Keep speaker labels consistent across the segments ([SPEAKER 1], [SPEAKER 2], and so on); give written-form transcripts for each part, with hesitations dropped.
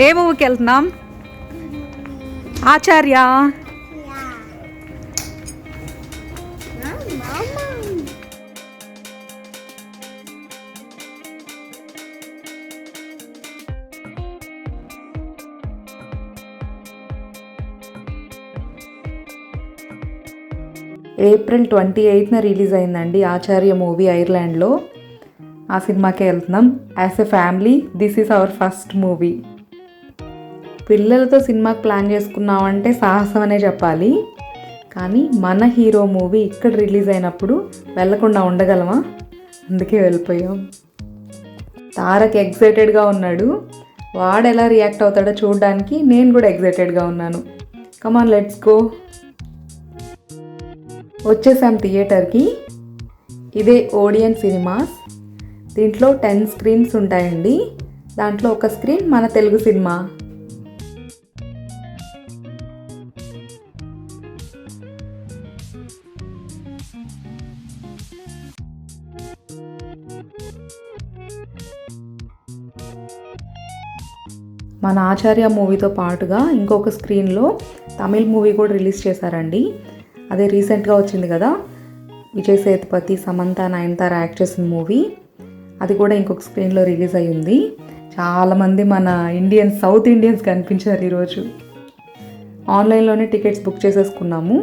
[SPEAKER 1] ఏ మూవీకి వెళ్తున్నాం? ఆచార్య. April 28న release అయిందండి ఆచార్య మూవీ ఐర్లాండ్లో. ఆ సినిమాకే వెళ్తున్నాం. As a family this is our first movie. పిల్లలతో సినిమాకి ప్లాన్ చేసుకున్నామంటే సాహసం అనే చెప్పాలి. కానీ మన హీరో మూవీ ఇక్కడ రిలీజ్ అయినప్పుడు వెళ్ళకుండా ఉండగలమా? అందుకే వెళ్ళిపోయాం. తారక్ ఎగ్జైటెడ్గా ఉన్నాడు. వాడు ఎలా రియాక్ట్ అవుతాడో చూడడానికి నేను కూడా ఎగ్జైటెడ్గా ఉన్నాను. Come on let's go. వచ్చేసాం థియేటర్కి. ఇదే ఓడియన్ సినిమాస్. దీంట్లో 10 స్క్రీన్స్ ఉంటాయండి. దాంట్లో ఒక స్క్రీన్ మన తెలుగు సినిమా. మన ఆచార్య మూవీతో పాటుగా ఇంకొక స్క్రీన్లో తమిళ్ మూవీ కూడా రిలీజ్ చేశారండి. అదే రీసెంట్గా వచ్చింది కదా, విజయ్ సేతుపతి, సమంత, నయనతార యాక్ట్ చేసిన మూవీ. అది కూడా ఇంకొక స్క్రీన్లో రిలీజ్ అయ్యింది. చాలామంది మన సౌత్ ఇండియన్స్ కనిపించారు ఈరోజు. ఆన్లైన్లోనే టికెట్స్ బుక్ చేసేసుకున్నాము.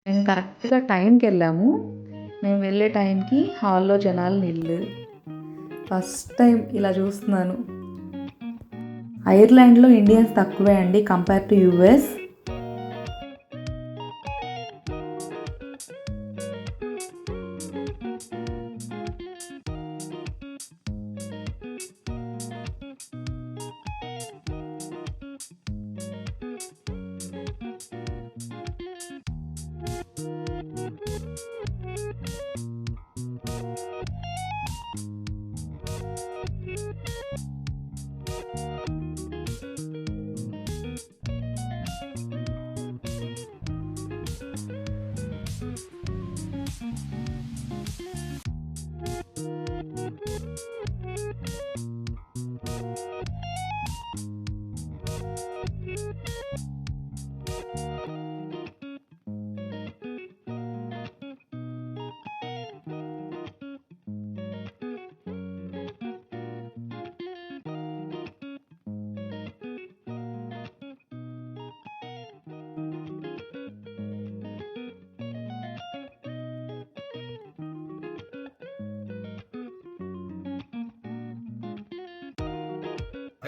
[SPEAKER 1] మేము కరెక్ట్గా టైంకి వెళ్ళాము. మేము వెళ్ళే టైంకి హాల్లో జనాలు నిల్లు. ఫస్ట్ టైం ఇలా చూస్తున్నాను. ఐర్లాండ్లో ఇండియన్స్ తక్కువే అండి కంపేర్ టు యూఎస్.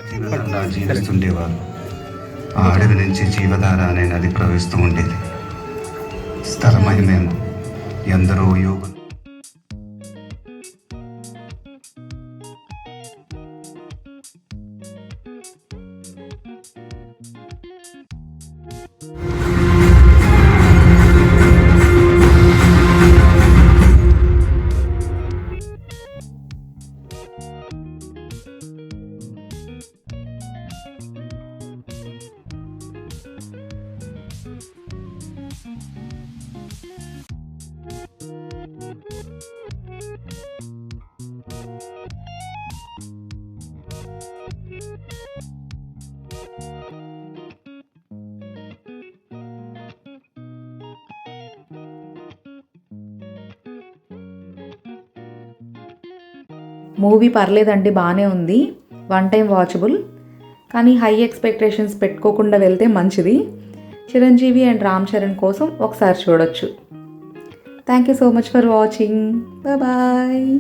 [SPEAKER 2] జీవనంలా జీవిస్తుండేవారు. ఆ అడవి నుంచి జీవధార అనే నది ప్రవహిస్తూ ఉండేది. స్థలమహిమేమో ఎందరో యోగులు
[SPEAKER 1] మూవీ పర్లేదండి, బాగానే ఉంది, వన్ టైం వాచబుల్. కానీ హై ఎక్స్పెక్టేషన్స్ పెట్టుకోకుండా వెళ్తే మంచిది. చిరంజీవి అండ్ రామ్ చరణ్ కోసం ఒకసారి చూడొచ్చు. Thank you so much for watching. Bye.